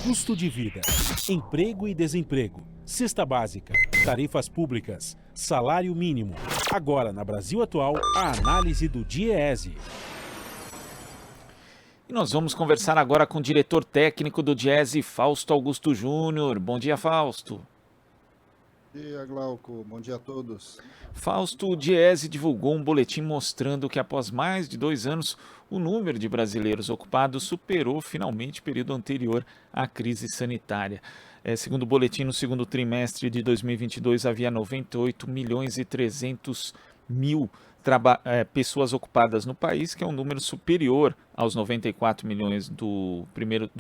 custo de vida, emprego e desemprego, cesta básica, tarifas públicas, salário mínimo. Agora, na Brasil Atual, a análise do DIEESE. E nós vamos conversar agora com o diretor técnico do DIEESE, Fausto Augusto Júnior. Bom dia, Fausto. Bom dia, Glauco. Bom dia a todos. Fausto, o DIEESE divulgou um boletim mostrando que após mais de 2 anos, o número de brasileiros ocupados superou finalmente o período anterior à crise sanitária. Segundo o boletim, no segundo trimestre de 2022 havia 98 milhões e 300 mil pessoas ocupadas no país, que é um número superior aos 94 milhões do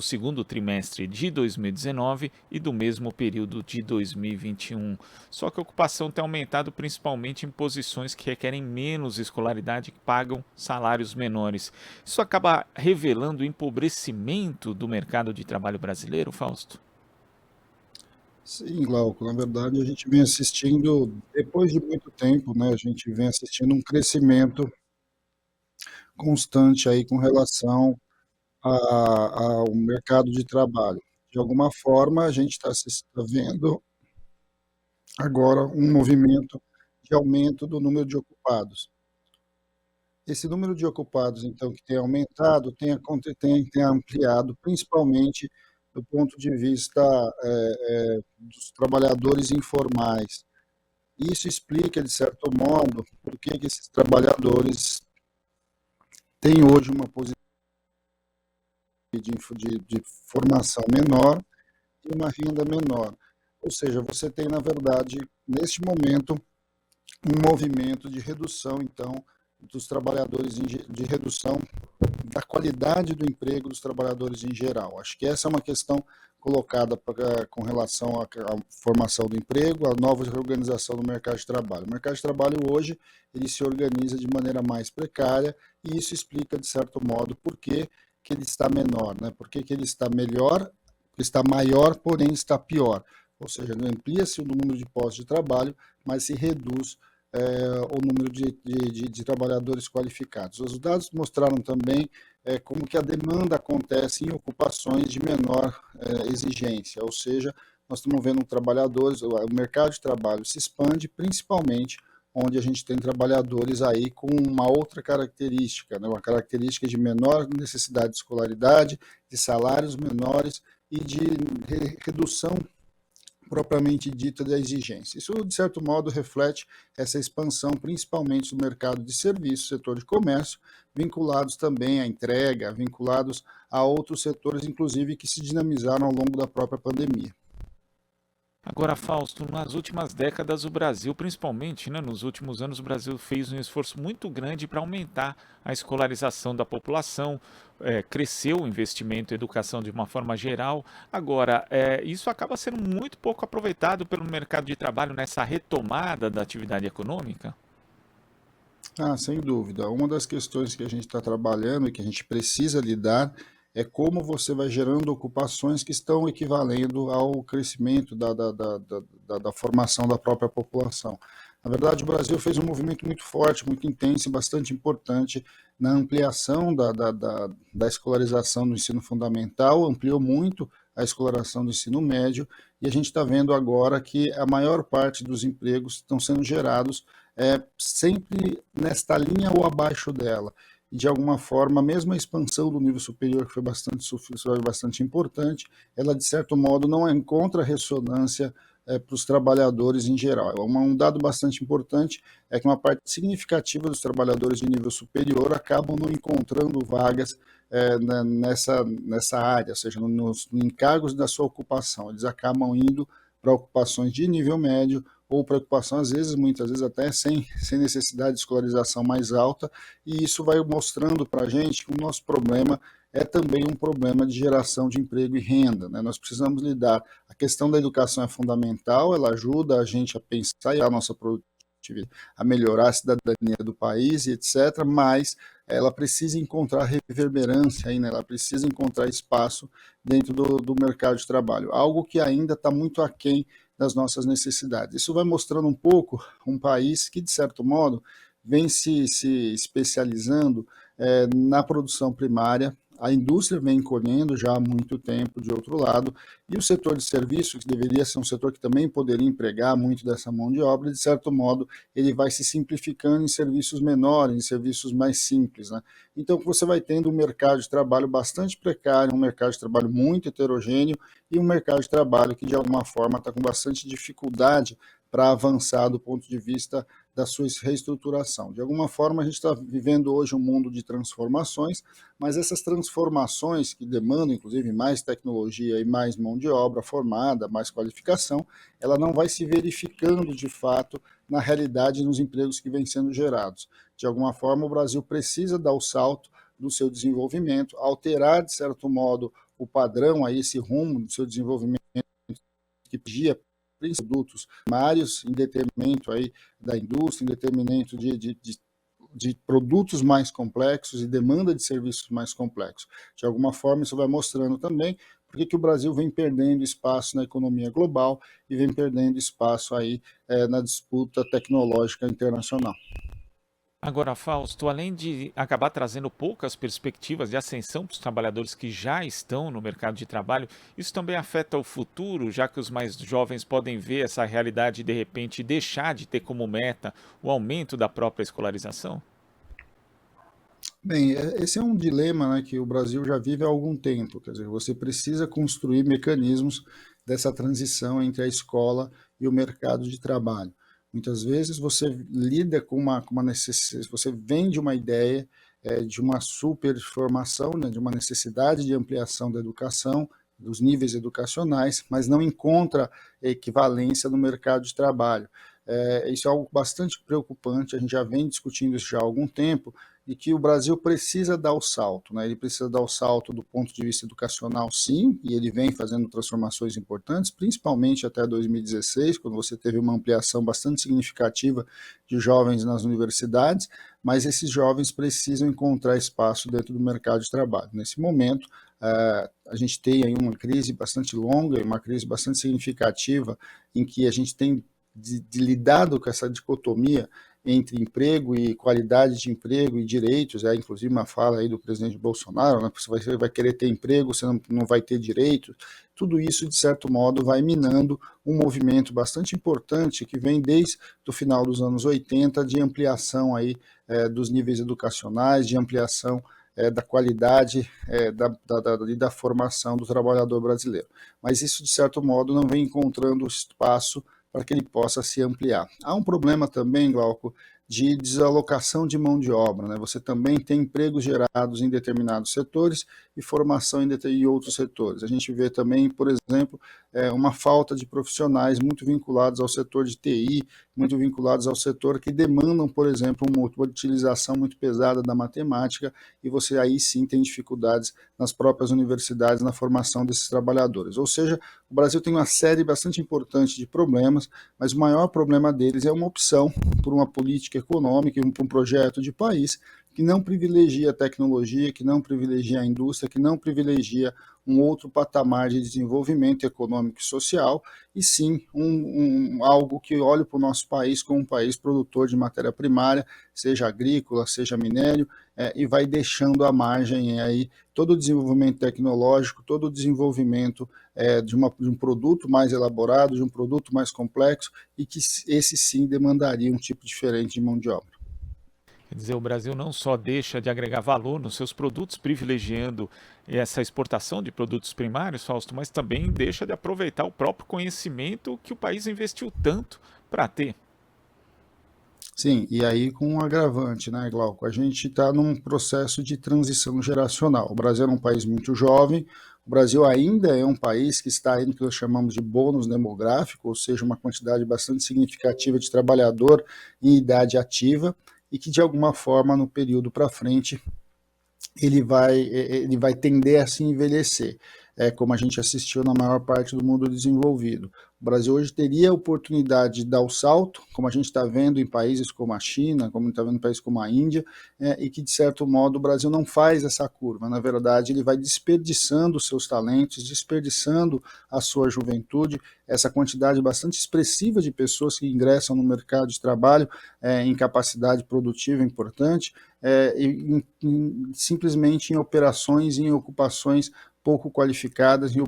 segundo trimestre de 2019 e do mesmo período de 2021. Só que a ocupação tem aumentado principalmente em posições que requerem menos escolaridade e que pagam salários menores. Isso acaba revelando o empobrecimento do mercado de trabalho brasileiro, Fausto? Sim, Glauco, na verdade a gente vem assistindo, depois de muito tempo, né, a gente vem assistindo um crescimento constante aí com relação ao mercado de trabalho. De alguma forma, a gente está vendo agora um movimento de aumento do número de ocupados. Esse número de ocupados, então, que tem aumentado, tem ampliado, principalmente do ponto de vista dos trabalhadores informais. Isso explica, de certo modo, por que esses trabalhadores têm hoje uma posição de formação menor e uma renda menor. Ou seja, você tem, na verdade, neste momento, um movimento de redução, então, dos trabalhadores, de redução da qualidade do emprego dos trabalhadores em geral. Acho que essa é uma questão colocada com relação à formação do emprego, à nova reorganização do mercado de trabalho. O mercado de trabalho hoje, ele se organiza de maneira mais precária e isso explica, de certo modo, por que ele está menor, né? Por que ele está melhor, está maior, porém está pior. Ou seja, amplia-se o número de postos de trabalho, mas se reduz o número de trabalhadores qualificados. Os dados mostraram também como que a demanda acontece em ocupações de menor exigência, ou seja, nós estamos vendo trabalhadores, o mercado de trabalho se expande, principalmente onde a gente tem trabalhadores aí com uma outra característica, né? Uma característica de menor necessidade de escolaridade, de salários menores e de redução propriamente dita da exigência. Isso, de certo modo, reflete essa expansão, principalmente do mercado de serviços, setor de comércio, vinculados também à entrega, vinculados a outros setores, inclusive, que se dinamizaram ao longo da própria pandemia. Agora, Fausto, nas últimas décadas o Brasil, principalmente, né, nos últimos anos, o Brasil fez um esforço muito grande para aumentar a escolarização da população, cresceu o investimento em educação de uma forma geral. Agora, isso acaba sendo muito pouco aproveitado pelo mercado de trabalho nessa retomada da atividade econômica? Ah, sem dúvida. Uma das questões que a gente está trabalhando e que a gente precisa lidar é como você vai gerando ocupações que estão equivalendo ao crescimento da formação da própria população. Na verdade, o Brasil fez um movimento muito forte, muito intenso e bastante importante na ampliação da escolarização do ensino fundamental, ampliou muito a escolarização do ensino médio, e a gente está vendo agora que a maior parte dos empregos estão sendo gerados sempre nesta linha ou abaixo dela. E, de alguma forma, mesmo a expansão do nível superior, que foi bastante importante, ela, de certo modo, não encontra ressonância para os trabalhadores em geral. Um dado bastante importante é que uma parte significativa dos trabalhadores de nível superior acabam não encontrando vagas nessa área, ou seja, nos encargos da sua ocupação. Eles acabam indo para ocupações de nível médio ou preocupação, às vezes, muitas vezes até sem necessidade de escolarização mais alta, e isso vai mostrando para a gente que o nosso problema é também um problema de geração de emprego e renda, né? Nós precisamos lidar, a questão da educação é fundamental, ela ajuda a gente a pensar e a nossa produtividade, a melhorar a cidadania do país e etc., mas ela precisa encontrar reverberância aí, né? Ela precisa encontrar espaço dentro do mercado de trabalho, algo que ainda está muito aquém das nossas necessidades. Isso vai mostrando um pouco um país que, de certo modo, vem se especializando na produção primária, A indústria vem encolhendo já há muito tempo, de outro lado, e o setor de serviços, que deveria ser um setor que também poderia empregar muito dessa mão de obra, de certo modo, ele vai se simplificando em serviços menores, em serviços mais simples, né? Então, você vai tendo um mercado de trabalho bastante precário, um mercado de trabalho muito heterogêneo e um mercado de trabalho que, de alguma forma, está com bastante dificuldade para avançar do ponto de vista da sua reestruturação. De alguma forma, a gente está vivendo hoje um mundo de transformações, mas essas transformações que demandam, inclusive, mais tecnologia e mais mão de obra formada, mais qualificação, ela não vai se verificando de fato na realidade nos empregos que vêm sendo gerados. De alguma forma, o Brasil precisa dar o salto do seu desenvolvimento, alterar, de certo modo, o padrão, aí, esse rumo do seu desenvolvimento que pedia produtos primários em detrimento aí da indústria, em detrimento de produtos mais complexos e demanda de serviços mais complexos. De alguma forma, isso vai mostrando também por que o Brasil vem perdendo espaço na economia global e vem perdendo espaço aí na disputa tecnológica internacional. Agora, Fausto, além de acabar trazendo poucas perspectivas de ascensão para os trabalhadores que já estão no mercado de trabalho, isso também afeta o futuro, já que os mais jovens podem ver essa realidade e, de repente, deixar de ter como meta o aumento da própria escolarização? Bem, esse é um dilema, né, que o Brasil já vive há algum tempo. Quer dizer, você precisa construir mecanismos dessa transição entre a escola e o mercado de trabalho. Muitas vezes você lida com uma necessidade, você vende uma ideia de uma super formação, né, de uma necessidade de ampliação da educação, dos níveis educacionais, mas não encontra equivalência no mercado de trabalho. Isso é algo bastante preocupante, a gente já vem discutindo isso já há algum tempo, e que o Brasil precisa dar o salto, né? Ele precisa dar o salto do ponto de vista educacional, sim, e ele vem fazendo transformações importantes, principalmente até 2016, quando você teve uma ampliação bastante significativa de jovens nas universidades, mas esses jovens precisam encontrar espaço dentro do mercado de trabalho. Nesse momento, a gente tem aí uma crise bastante longa, uma crise bastante significativa, em que a gente tem lidado com essa dicotomia entre emprego e qualidade de emprego e direitos, inclusive uma fala aí do presidente Bolsonaro, né, você vai querer ter emprego, você não vai ter direitos, tudo isso, de certo modo, vai minando um movimento bastante importante que vem desde o final dos anos 80 de ampliação aí, dos níveis educacionais, de ampliação da qualidade da formação do trabalhador brasileiro. Mas isso, de certo modo, não vem encontrando espaço para que ele possa se ampliar. Há um problema também, Glauco, de desalocação de mão de obra, né? Você também tem empregos gerados em determinados setores e formação em outros setores. A gente vê também, por exemplo, uma falta de profissionais muito vinculados ao setor de TI, muito vinculados ao setor que demandam, por exemplo, uma utilização muito pesada da matemática, e você aí sim tem dificuldades nas próprias universidades na formação desses trabalhadores. Ou seja, o Brasil tem uma série bastante importante de problemas, mas o maior problema deles é uma opção por uma política econômica, por um projeto de país que não privilegia a tecnologia, que não privilegia a indústria, que não privilegia um outro patamar de desenvolvimento econômico e social, e sim algo que olhe para o nosso país como um país produtor de matéria primária, seja agrícola, seja minério, e vai deixando à margem aí todo o desenvolvimento tecnológico, todo o desenvolvimento de um produto mais elaborado, de um produto mais complexo, e que esse sim demandaria um tipo diferente de mão de obra. Quer dizer, o Brasil não só deixa de agregar valor nos seus produtos, privilegiando essa exportação de produtos primários, Fausto, mas também deixa de aproveitar o próprio conhecimento que o país investiu tanto para ter. Sim, e aí com um agravante, né, Glauco? A gente está num processo de transição geracional. O Brasil é um país muito jovem, o Brasil ainda é um país que está aí no que nós chamamos de bônus demográfico, ou seja, uma quantidade bastante significativa de trabalhador em idade ativa, e que de alguma forma no período para frente ele vai tender a se envelhecer. como a gente assistiu na maior parte do mundo desenvolvido. O Brasil hoje teria a oportunidade de dar o salto, como a gente está vendo em países como a China, como está vendo em países como a Índia, e que, de certo modo, o Brasil não faz essa curva. Na verdade, ele vai desperdiçando os seus talentos, desperdiçando a sua juventude, essa quantidade bastante expressiva de pessoas que ingressam no mercado de trabalho em capacidade produtiva importante, simplesmente em operações, em ocupações pouco qualificadas, em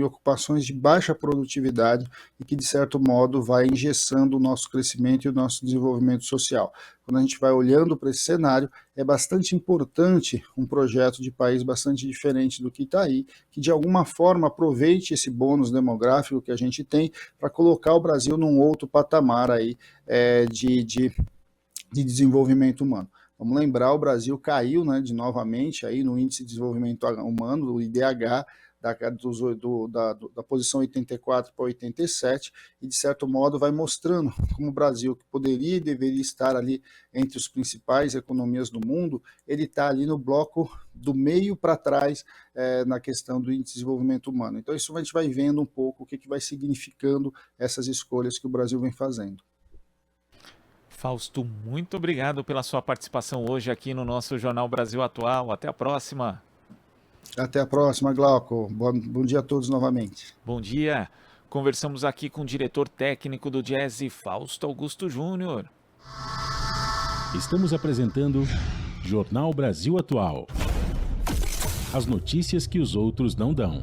ocupações de baixa produtividade e que, de certo modo, vai engessando o nosso crescimento e o nosso desenvolvimento social. Quando a gente vai olhando para esse cenário, é bastante importante um projeto de país bastante diferente do que está aí, que de alguma forma aproveite esse bônus demográfico que a gente tem para colocar o Brasil num outro patamar aí, de desenvolvimento humano. Vamos lembrar, o Brasil caiu, né, novamente aí no Índice de Desenvolvimento Humano, do IDH, da posição 84 para 87, e de certo modo vai mostrando como o Brasil, que poderia e deveria estar ali entre as principais economias do mundo, ele está ali no bloco do meio para trás na questão do Índice de Desenvolvimento Humano. Então isso a gente vai vendo um pouco o que vai significando essas escolhas que o Brasil vem fazendo. Fausto, muito obrigado pela sua participação hoje aqui no nosso Jornal Brasil Atual. Até a próxima. Até a próxima, Glauco. Bom dia a todos novamente. Bom dia. Conversamos aqui com o diretor técnico do Diese, Fausto Augusto Júnior. Estamos apresentando Jornal Brasil Atual. As notícias que os outros não dão.